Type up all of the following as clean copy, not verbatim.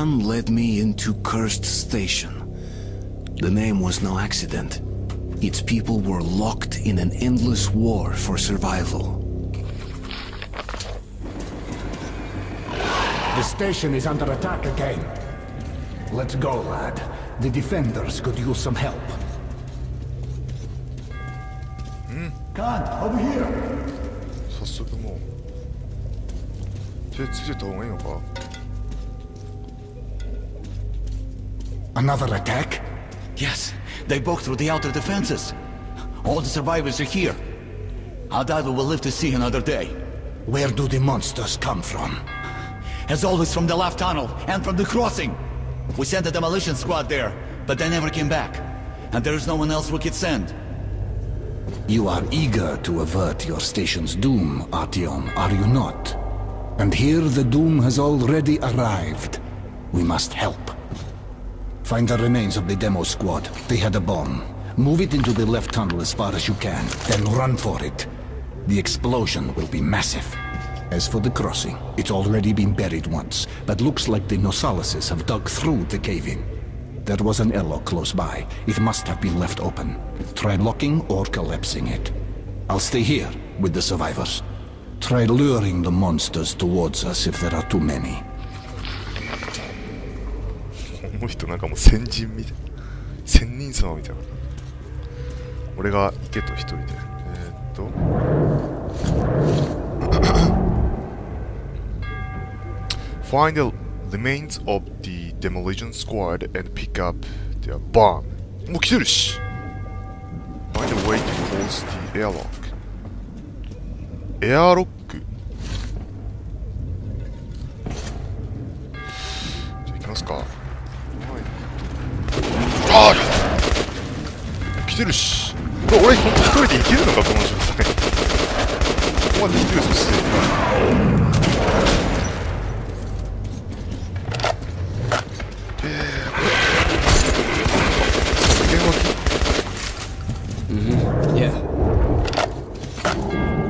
Khan led me into Cursed Station. The name was no accident. Its people were locked in an endless war for survival. The station is under attack again. Let's go, lad. The defenders could use some help. Khan, over here! 早速もう手ついてた方がいいのか Another attack? Yes, they broke through the outer defenses. All the survivors are here. I doubt we will live to see another day. Where do the monsters come from? As always, from the left tunnel and from the crossing. We sent a demolition squad there, but they never came back. And there is no one else we could send. You are eager to avert your station's doom, Artyom, are you not? And here the doom has already arrived. We must help. Find the remains of the demo squad. They had a bomb. Move it into the left tunnel as far as you can, then run for it. The explosion will be massive. As for the crossing, it's already been buried once, but looks like the Nosalises have dug through the cave-in. There was an airlock close by. It must have been left open. Try locking or collapsing it. I'll stay here with the survivors. Try luring the monsters towards us if there are too many. この人なんかもう先人みたい仙人様みたいな俺が行けと一人でFind the remains of the demolition squad and pick up their bomb もう来てるし Find a way to close the airlock エアロックじゃあ行きますかああ来てるし俺ほんと一人で行けるのかこの状態ここまで来てるそして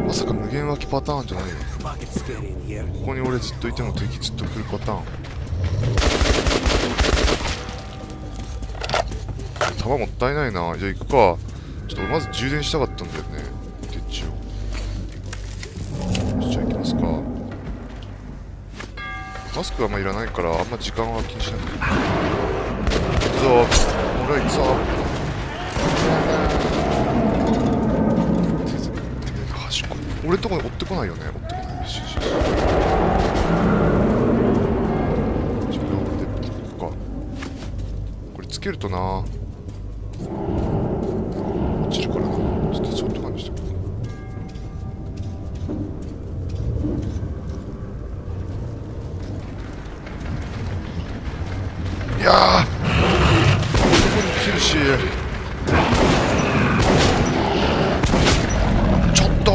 まさか無限脇パターンじゃないよここに俺ずっといても敵ずっと来るパターン弾もったいないなじゃあ行くかちょっと俺まず充電したかったんだよね鉄をじゃあ行きますかマスクはあんまいらないからあんま時間は気にしなくていい行くぞ俺は行くぞ端っこ俺んとこに追ってこないよね追ってこないしじゃあ俺で行くかこれつけるとな落ちるからなちょっとちょっと感じしてくるいやーここに来てるしちょっと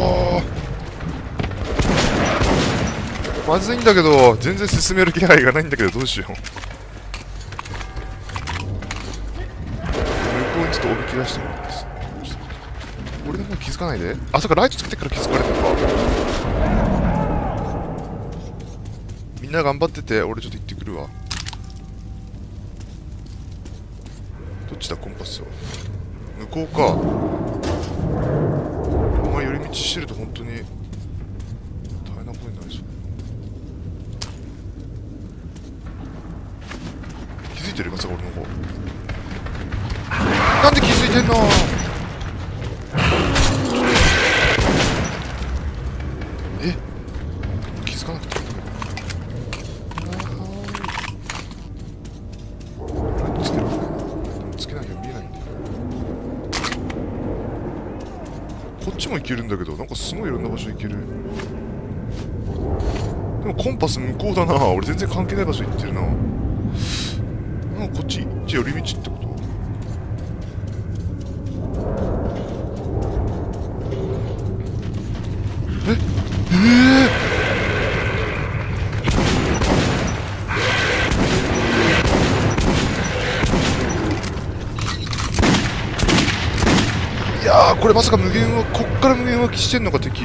まずいんだけど全然進める気配がないんだけどどうしよう向こうにちょっとおびき出してもらいます俺でも気づかないであそっかライトつけてから気づかれてるかみんな頑張ってて俺ちょっと行ってくるわどっちだコンパスは向こうかお前寄り道してると本当に大変なことになりそう気づいてるまさか俺の方なんで気づいてんのえ気づかなくてつけるつけなきゃ見えないんだよこっちも行けるんだけどなんかすごいいろんな場所行けるでもコンパス向こうだな俺全然関係ない場所行ってるななんかこっち寄り道ってこといやーこれまさか無限はこっから無限湧きしてんのか敵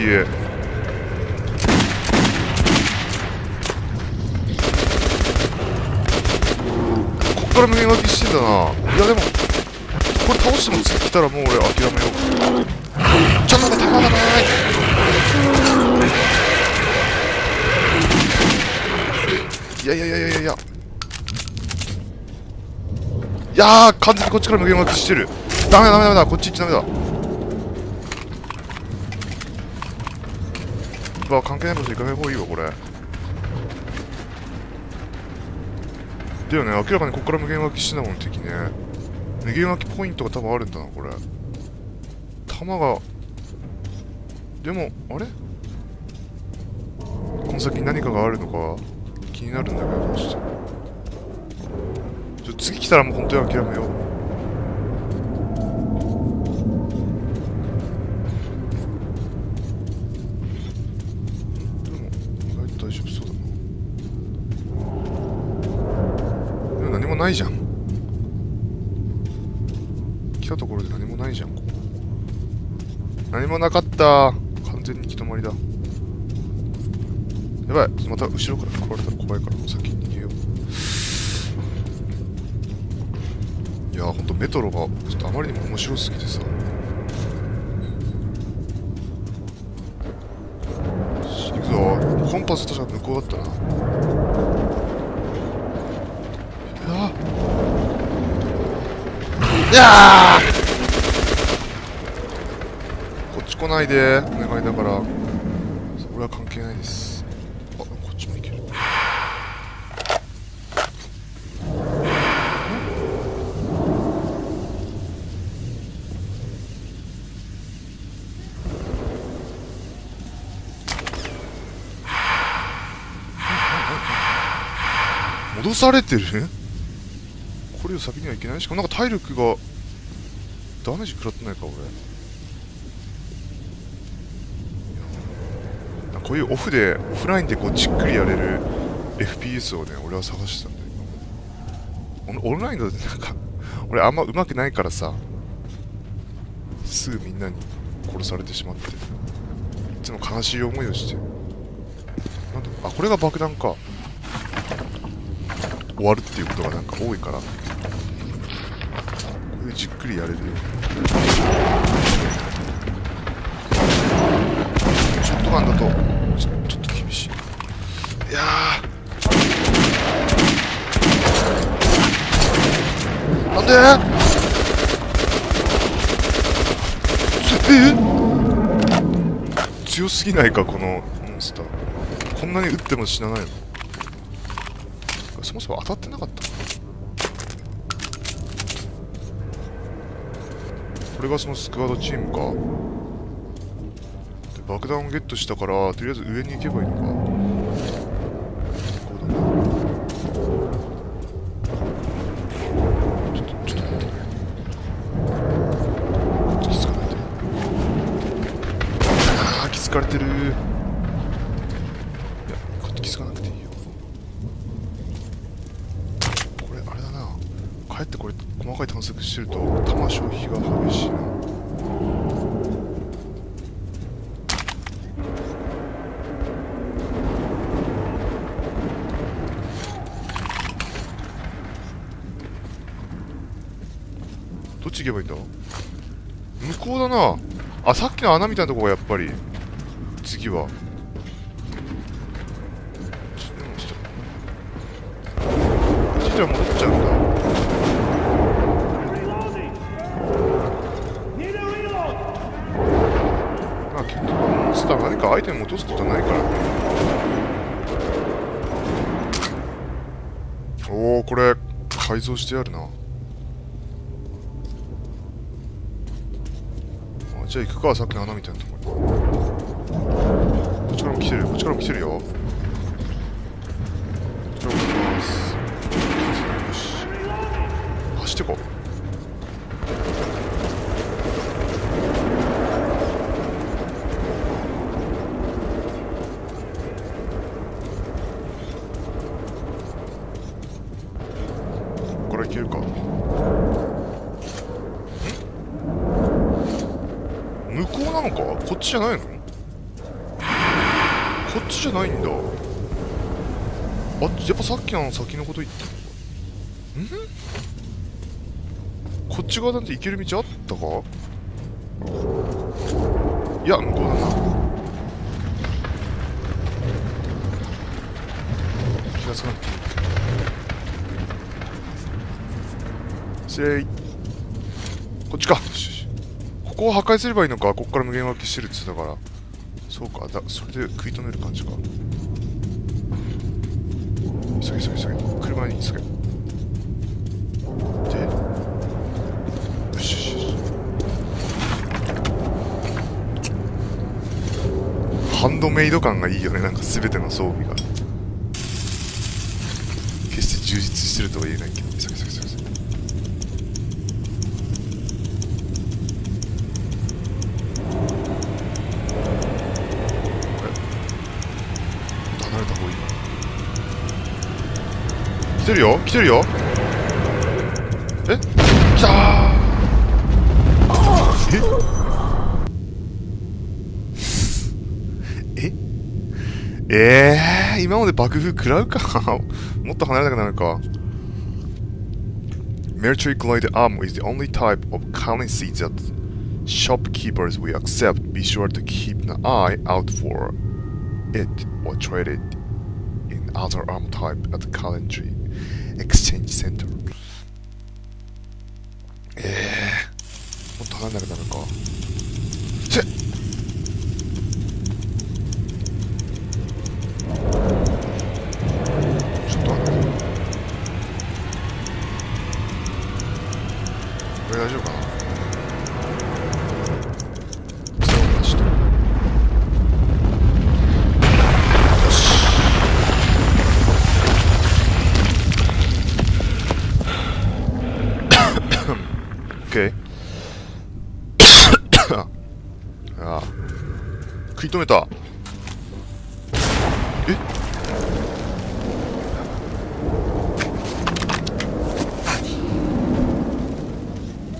から無限脇してんだな。いやでもこれ倒しても次来たらもう俺諦めよう。ちょっと待って、まだない。いやいやいやいやいやいやいやー、完全にこっちから無限脇してる。ダメだダメだダメだ、こっち行っちゃダメだ。うわ、関係ないこと行かない方がいいわこれ。だよね、明らかにこっから無限脇してんだもん敵ね。無限脇ポイントが多分あるんだなこれ。弾がでもあれ、この先に何かがあるのか気になるんだけど、どうして次来たらもう本当に諦めよう。でも意外と大丈夫そうだな。でも何もないじゃん。来たところで何もないじゃん。ここ何もなかった。完全に行き止まりだ。やばい、また後ろから来られたら怖いから先に逃げよう。いやー、ほんとメトロがちょっとあまりにも面白すぎてさ。行くぞ。コンパス確か向こうだったな。いやー、こっち来ないでお願いだから。俺は関係ないです。あ、こっちも行ける。戻されてる？これを先にはいけない。しかもなんか体力がダメージ食らってないか俺。こういうオフラインでこうじっくりやれる FPS をね、俺は探してたんだよ。オンラインのなんか俺あんま上手くないからさ、すぐみんなに殺されてしまって、いつも悲しい思いをして。なんだ、あ、これが爆弾か。終わるっていうことがなんか多いから、こういうじっくりやれるよ。ショットガンだとちょっと厳しい。いやー、なんで強すぎないかこのモンスター。こんなに撃っても死なないの。そもそも当たってなかった。これがそのスクワードチームか。で爆弾をゲットしたから、とりあえず上に行けばいいのか。こうだな。ちょっと待ってね。こっち気づかないで。ああ、気づかれてる。いや、こっち気づかなくていいよ。これあれだな。かえってこれ細かい探索してると弾消費が激しいな。どっち行けばいいんだ。向こうだな。あ、さっきの穴みたいなとこがやっぱり次は。こっちじゃ戻っちゃうんだ。まあ結局モンスター何かアイテム落とすことはないからね。おお、これ改造してあるな。じゃあ行くか、さっきの穴みたいなところに。こっちからも来てるよ、こっちからも来てるよ。こっちからも来てます。よし、走ってこう。ここから行けるか。向こうなのか？こっちじゃないの？こっちじゃないんだ。あ、やっぱさっきの先のこと言ってんのか。こっち側なんて行ける道あったか。いや、向こうだな。気がつかなくていい。こっちか。よしよし。ここを破壊すればいいのか。ここから無限分けしてるっつってたから。そうか。それで食い止める感じか。急げ急げ急げ。車に急げ。で、よしよしよし。ハンドメイド感がいいよね。なんか全ての装備が。決して充実してるとは言えないけど。急げ急げ急げ。離れた方がいいかな。来てるよ来てるよ。え、来たー。今まで爆風食らうか。もっと離れなくなるか。Military glide armor is the only type of currency that shopkeepers will accept. Be sure to keep an eye out for it or trade it in other arm type at the currency exchange center. もっと離れなくなるか。せっ、ちょっと待って。これ大丈夫かな。そうだ、ちょっと。よし。OK。ああ、食い止めた。え、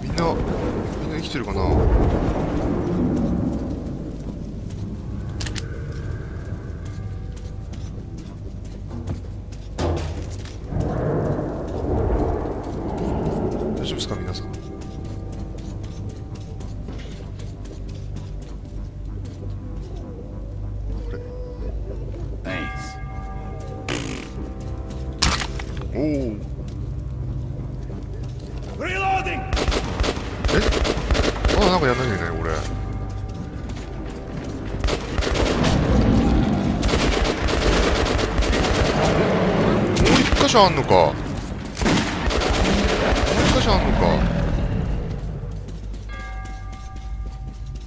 みんな生きてるかな。大丈夫ですか皆さん。おお。Reloading! まだなんかやんなきゃいけないこれ。もう一箇所あんのか。もう一箇所あんのか。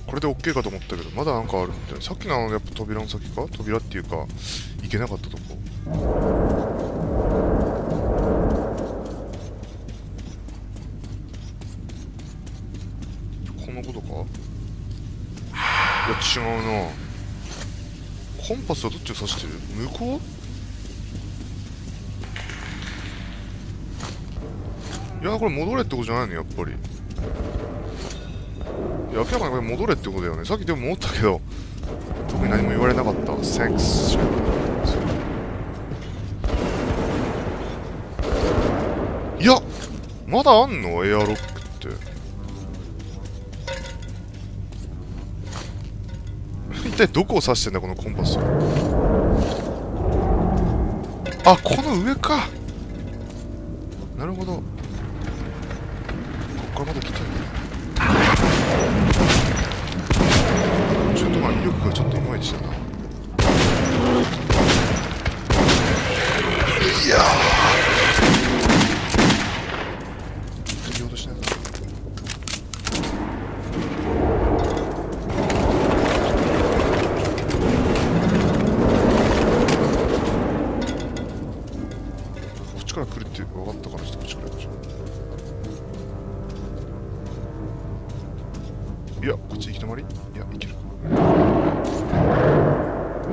これで OK かと思ったけど、まだなんかあるみたい。さっきのやっぱ扉の先か。扉っていうか行けなかったとこ。こんなことか。いや違うな。コンパスはどっちを指してる。向こう。いやこれ戻れってことじゃないのやっぱり。いや明らかにこれ戻れってことだよね。さっきでも思ったけど特に何も言われなかった。Thanks。いやまだあんのエアロックって。一体どこを指してんだこのコンパス。あ、この上か。なるほど。こっからまだ来てる。ちょっとまあ威力がちょっといまいちだな。いやー言おうとしないな。こっちから来るって分かったからちょっとこっちから行きましょう。いやこっち行き止まり。いや行けるか。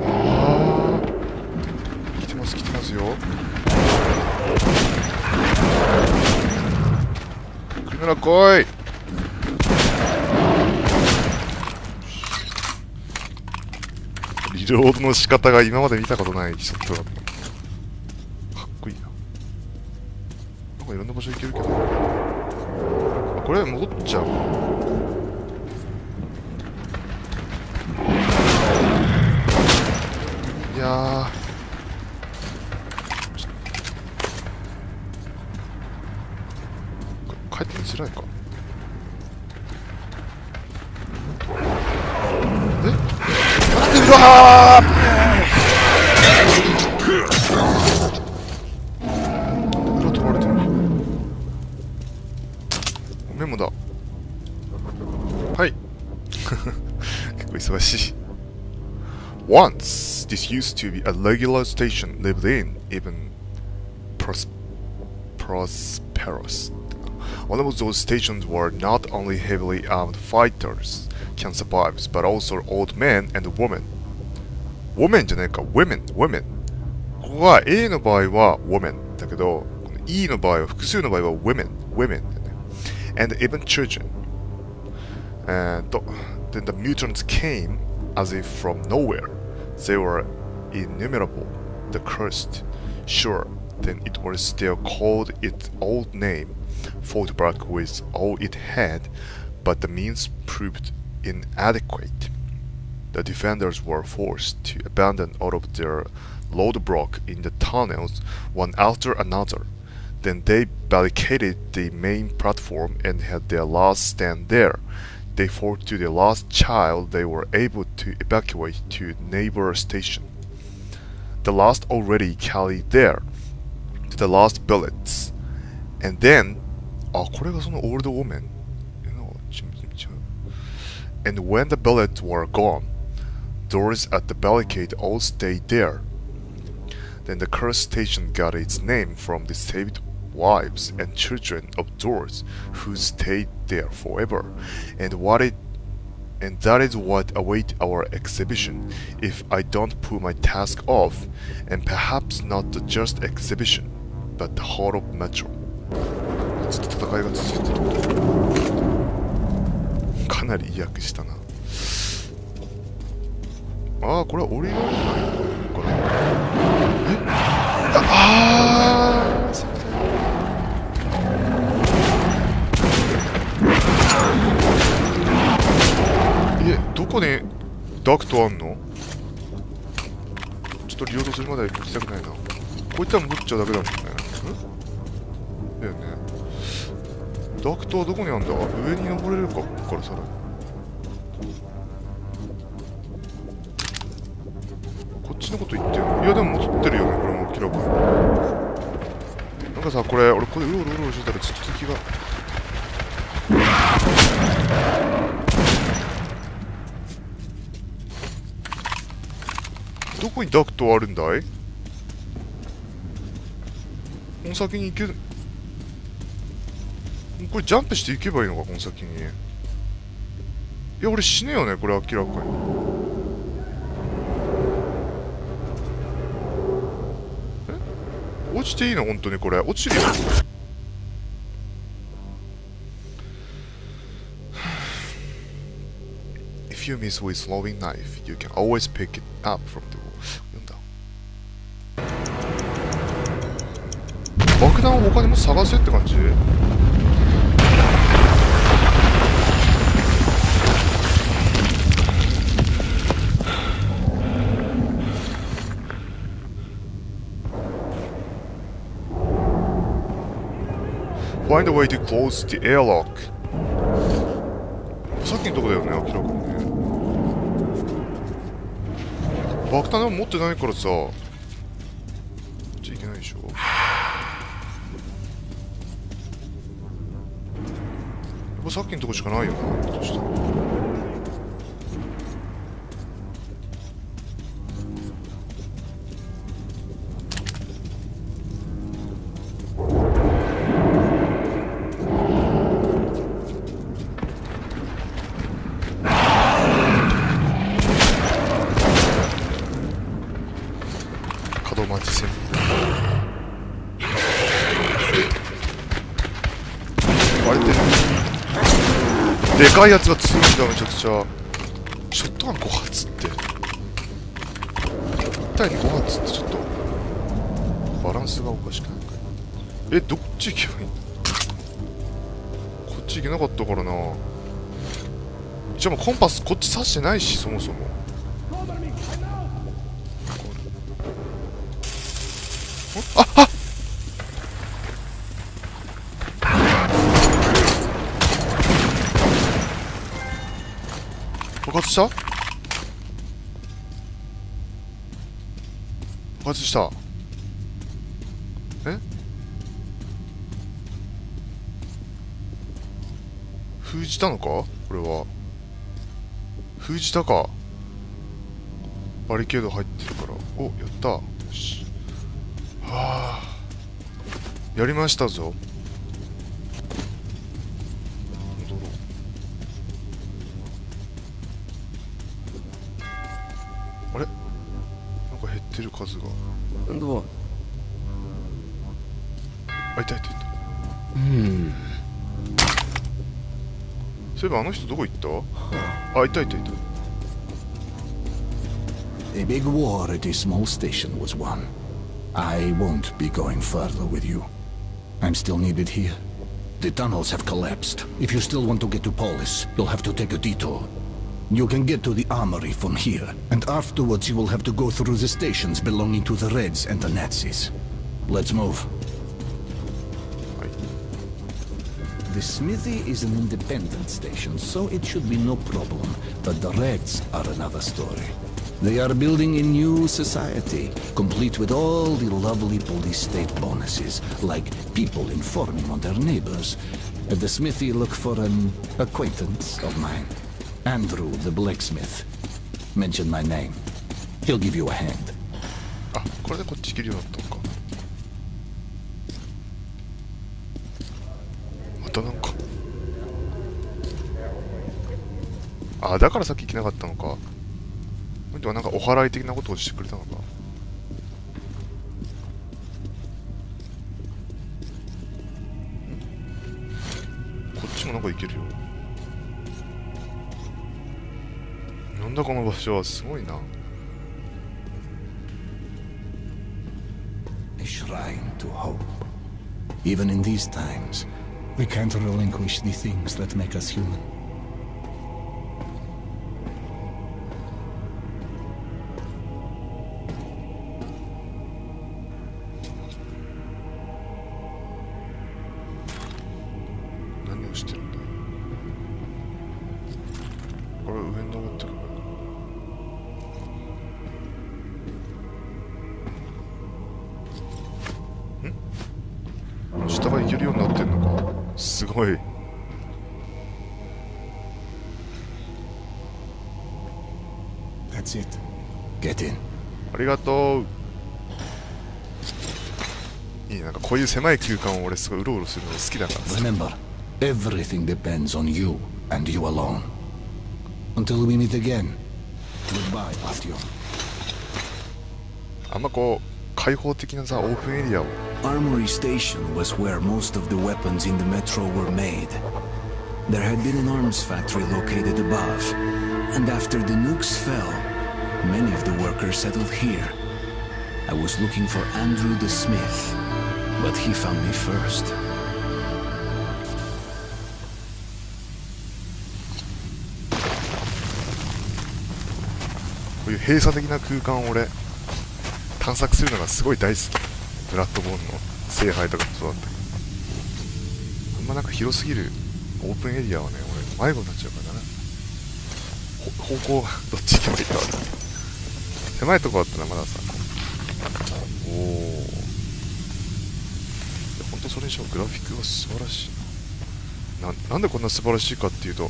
ああ来てます来てますよ。来るなら来い。リロードの仕方が今まで見たことないショットだった。かっこいいな。なんかいろんなの場所行けるけど、あ、これ戻っちゃう。いやー、帰ってきづらいか。え、待って、うわー、裏取られてる。メモだ。はい。結構忙しい。Once, this used to be a regular station lived in, even prosperous. One of those stations where not only heavily armed fighters can survive, but also old men and women. Women じゃないか、women。ここが A の場合は women だけど、この E の場合は複数の場合は women だよね。And even children. And then the mutants came as if from nowhere. They were innumerable, the cursed. Sure, then it was still called its old name, fought back with all it had, but the means proved inadequate. The defenders were forced to abandon all of their roadblock in the tunnels, one after another. Then they barricaded the main platform and had their last stand there. They fought to the last child they were able to evacuate to neighbor station. The last already carried there, to the last bullets. And then, あ、これがその old woman. And when the bullets were gone, doors at the barricade all stayed there. Then the cursed station got its name from the saved wives and children of doors who stayed there forever. And that is what awaits our exhibition if I don't put my task off, and perhaps not the just exhibition, but the whole of Metro. ずっと戦いが続いてる。かなり威訳したな。ああ、これは俺がないのかな。え、ああ、どこにダクトあんの？ちょっとリロードするまで行きたくないな。こういったら戻っちゃうだけだもんね。だよね。ダクトはどこにあんだ？上に登れるか、ここからさらに。こっちのこと言ってるの？いやでも戻ってるよね、これも明らかに。なんかさ、これ、俺ここでうろうろしてたらずっと敵が。どこにダクトあるんだい？この先に行ける。これジャンプして行けばいいのか、この先に。いや、俺死ねよね、これ明らかに。え？落ちていいの？本当にこれ。落ちるよ。If you miss with throwing knife, you can always pick it up from the wall. 読んだ。爆弾を他にも探せって感じ？Find a way to close the airlock. さっきのとこだよね、明らかにね。爆弾でも持ってないからさ、こっち行けないでしょ。やっぱさっきのとこしかないよな、そしたら。門町線割れてる。でかいやつが強いんだ、めちゃくちゃ。ショットガン5発って1対に5発ってちょっとバランスがおかしくないか。どっち行けばいいんだ。ち行けなかったからな。一応もうコンパスこっち指してないし、そもそも。あっ爆発した？爆発した。え？封じたのか？これは封じたか。バリケード入ってるから。お、やった。よし。はあ、やりましたぞ。戻ろう。あれ、なんか減ってる数が。And what? あ、いたいたいた。そういえばあの人どこ行った？あ、いたいたいた。A big war at a small station was won. I won't be going further with you. I'm still needed here. The tunnels have collapsed. If you still want to get to Polis, you'll have to take a detour. You can get to the armory from here, and afterwards you will have to go through the stations belonging to the Reds and the Nazis. Let's move. The smithy is an independent station, so it should be no problem. But the Reds are another story. They are building a new society, complete with all the lovely police state bonuses, like people informing on their neighbors. At the smithy, look for an acquaintance of mine. Andrew, the blacksmith. Mention my name. He'll give you a hand. あ、これでこっち行けるようになったのか。またなんか。あ、だからさっき行けなかったのか。ではなんかお祓い的なことをしてくれたのか。こっちもなんか行けるよ。なんだこの場所はすごいな。A shrine to hope. Even in these times, we can't relinquish the things that make us human. That's it. Get in. ありがとう。いいね、なんかこういう狭い空間を俺すごいうろうろするのが好きだからさ。Remember, everything depends on you and you alone. Until we meet again. Goodbye, Artyom. あんまこう開放的なさオープンエリアを。Armory Station was where most of the weapons in the metro were made. There had been an arms factory located above, and after the nukes fell, many of the workers settled here. I was looking for Andrew the Smith, but he found me first. こういう閉鎖的な空間を俺探索するのがすごい大好き。ブラッドボーンの聖杯とかもそうだったけど、あんまなんか広すぎるオープンエリアはね、俺迷子になっちゃうからな。方向がどっち行けばいいか分かんない。狭いとこあったらまださ、おお、ほんとそれにしてもグラフィックが素晴らしいな。なんでこんな素晴らしいかっていうと、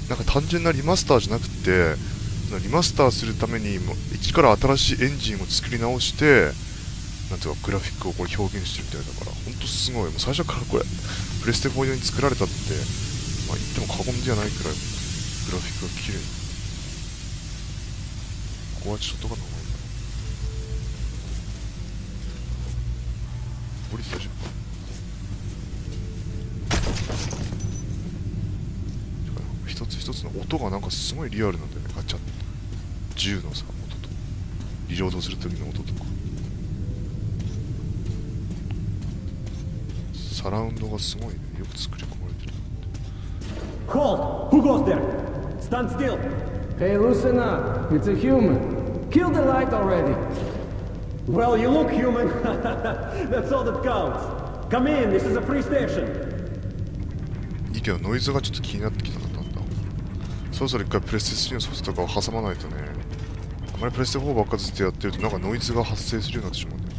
なんか単純なリマスターじゃなくて、リマスターするために一から新しいエンジンを作り直して、なんていうかグラフィックをこれ表現してるみたいだから、ほんとすごい。もう最初からこれプレステ4用に作られたって、まあ言っても過言ではないくらいグラフィックが綺麗に。ここはちょっとかな。降りて大丈夫か。一つ一つの音がなんかすごいリアルなんだよね。ガチャッと銃のさ音とリロードする時の音とか、サラウンドがすごいね、よく作り込まれてる。Halt! Who goes there? Stand still! Hey, loosen up. It's a human. Kill the light already. Well, you look human. That's all that counts. Come in, this is a free station. いいけどノイズがちょっと気になってきたなったんだ。そろそろ一回プレステ3のソフトとかを挟まないとね。あまりプレステ4ばっかずっとやってるとなんかノイズが発生するようになってしまうんだ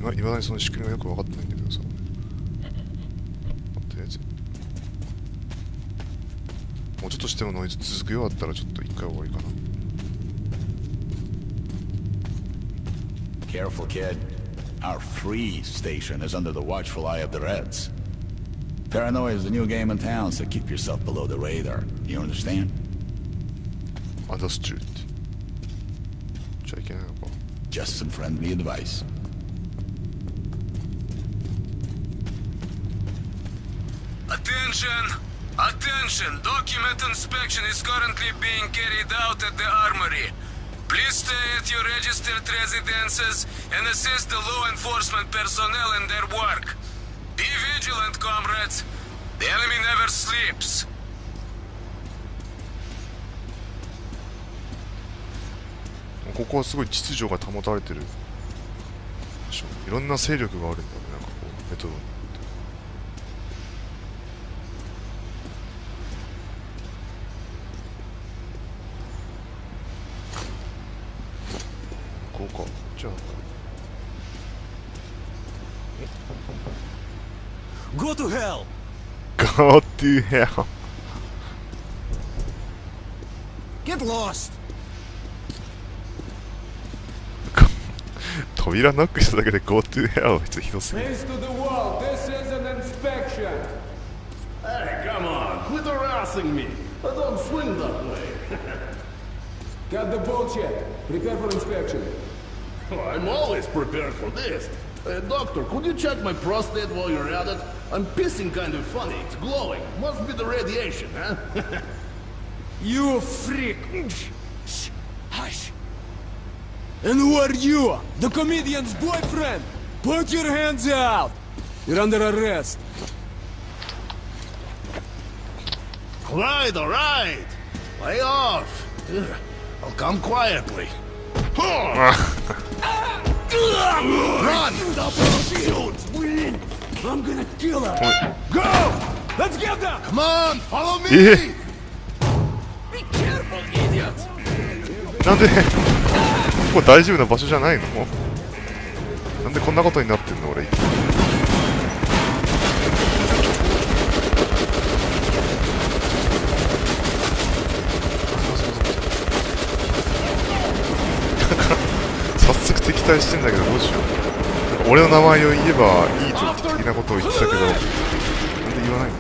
よ。いまだにその仕組みがよく分かってないんだけどさ。とりあえずもうちょっとしてもノイズ続くようだったらちょっと一回終わりかな。Careful, kid. Our free station is under the watchful eye of the Reds. Paranoia is the new game in town, so keep yourself below the radar. You understand? Understood. じゃあいけないのか。 Just some friendly advice. Attention! Attention! Document inspection is currently being carried out at the armory. Please stay at your registered residences and assist the law enforcement personnel in their work. Be vigilant, comrades. The enemy never sleeps. ここはすごい秩序が保たれてる。いろんな勢力があるんだね、なんかこうメトロに。こうか。じゃあ。Go to hell! Go to hell! Get lost! 扉ノックしただけで Go to hell はひどすぎる。 Face to the wall. This is an inspection. Hey, come on, quit harassing me. I don't swing that way. Got the bullshit. Prepare for inspection. I'm always prepared for this. Doctor, could you check my prostate while you're at it? I'm pissing kind of funny. It's glowing. Must be the radiation, huh? You freak! Shh! Hush! And who are you? The comedian's boyfriend? Put your hands out! You're under arrest. All right. Lay off. Ugh, I'll come quietly. Run! Shoot! I'm gonna kill her! Go! Let's get them! Come on, follow me! え Be careful, idiots! なんでここ大丈夫な場所じゃないの？なんでこんなことになってんの俺。早速敵対してんだけどどうしよう。なんか俺の名前を言えばいいと的なことを言ってたけどなんで言わないの？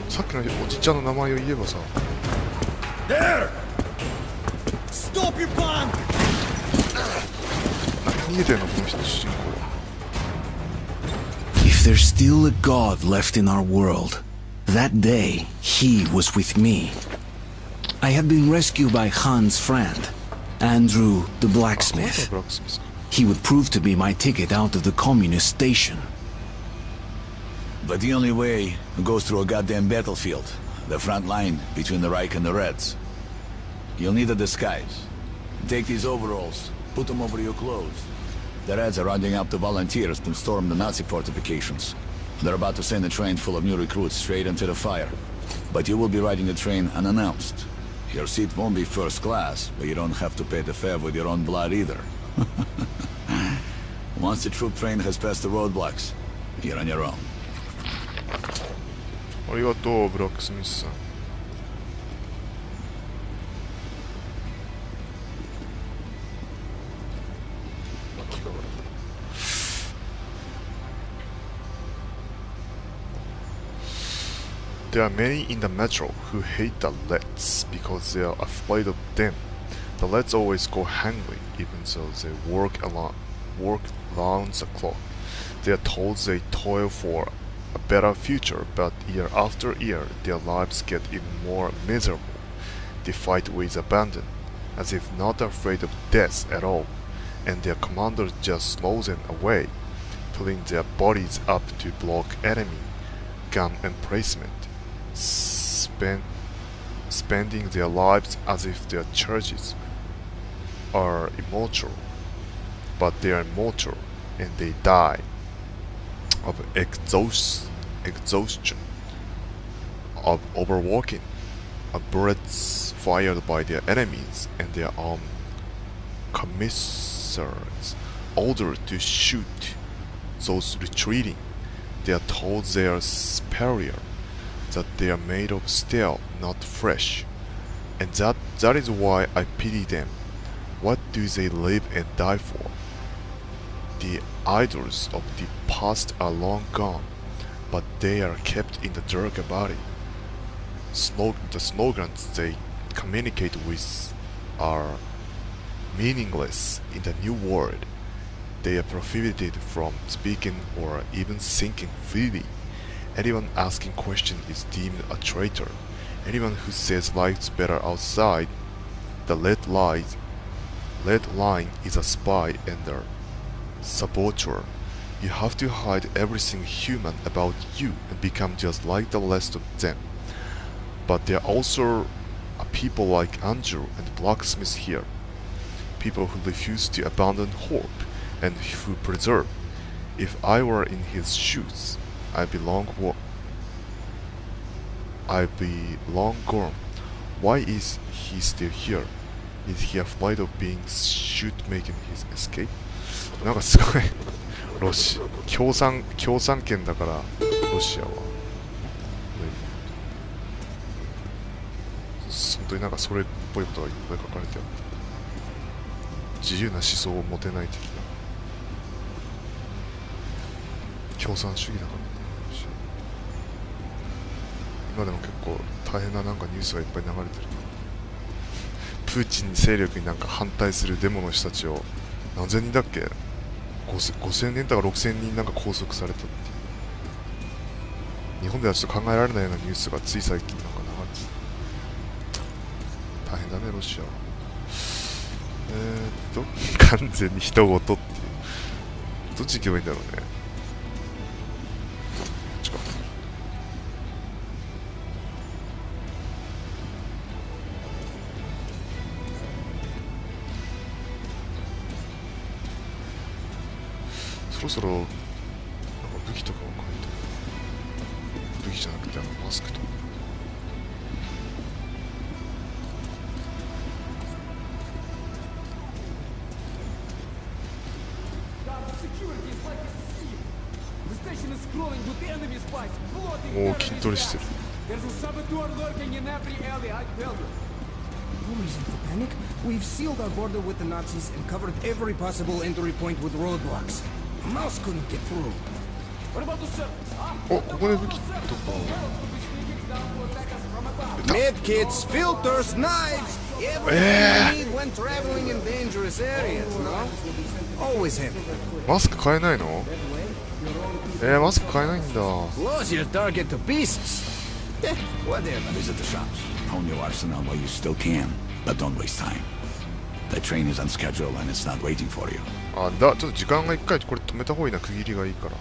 さっきのおじちゃんの名前を言えばさ。 There! Stop your bomb! 逃げてんのこの人主人公は。 If there's still a god left in our world, that day he was with me. I had been rescued by Han's friend, Andrew the あ、この人 blacksmith. がブラックスミス。 He would prove to be my ticket out of the communist station. But the only way goes through a goddamn battlefield. The front line between the Reich and the Reds. You'll need a disguise. Take these overalls, put them over your clothes. The Reds are rounding up the volunteers to storm the Nazi fortifications. They're about to send a train full of new recruits straight into the fire. But you will be riding the train unannounced. Your seat won't be first class, but you don't have to pay the fare with your own blood either. Once the troop train has passed the roadblocks, you're on your own. ありがとうブラックスミスさん。There are many in the metro who hate the Reds because they are afraid of them. The Reds always go hungry, even though they work round the clock. They are told they toil for a better future, but year after year, their lives get even more miserable. They fight with abandon, as if not afraid of death at all, and their commander just throws them away. pulling their bodies up to block enemy gun emplacement, spending their lives as if their charges are immortal, but they are mortal and they die of exhaustion, of overworking, of bullets fired by their enemies and their commissaries ordered to shoot those retreating. They are told they are superior, that they are made of steel, not flesh, and that is why I pity them. What do they live and die for? The idols of the past are long gone, but they are kept in the dark about it. The slogans they communicate with are meaningless in the new world. They are prohibited from speaking or even thinking freely. Anyone asking questions is deemed a traitor. Anyone who says life's better outside the red line is a spy and a saboteur. You have to hide everything human about you and become just like the rest of them. But there are also people like Andrew and Blacksmith here. People who refuse to abandon hope and who preserve. If I were in his shoes, I'd be long gone. Why is he still here? Is he afraid of being shoot making his escape? なんかすごいロシ共産圏だからロシアは本当になんかそれっぽいことがいっぱい書かれてあって自由な思想を持てない的な共産主義だからね今でも結構大変ななんかニュースがいっぱい流れてるプーチン勢力になんか反対するデモの人たちを何千人だっけ5000人とか6000人なんか拘束されたっていう日本ではちょっと考えられないようなニュースがつい最近なんか流れて大変だねロシアは完全に人事っていうどっち行けばいいんだろうねこっちかそろそろなんか武器とかを買いたい武器じゃなくてマスクとかおお筋トレしてる No reason to panic. We've sealed our border with the Nazis and covered every possible entry point with roadblocks. A mouse couldn't get through. What about the surface? おここで武器とか Medkits, filters, knives, everything you need when traveling in dangerous areas, no? Always have it. マスク買えないのマスク買えないんだ Blows your target to pieces. Whatever. Visit the shops. Hone your arsenal while you still can, but don't waste time. The train is on schedule and it's not waiting for you. ちょっと時間が一回これ止めた方がいいな区切りがいいから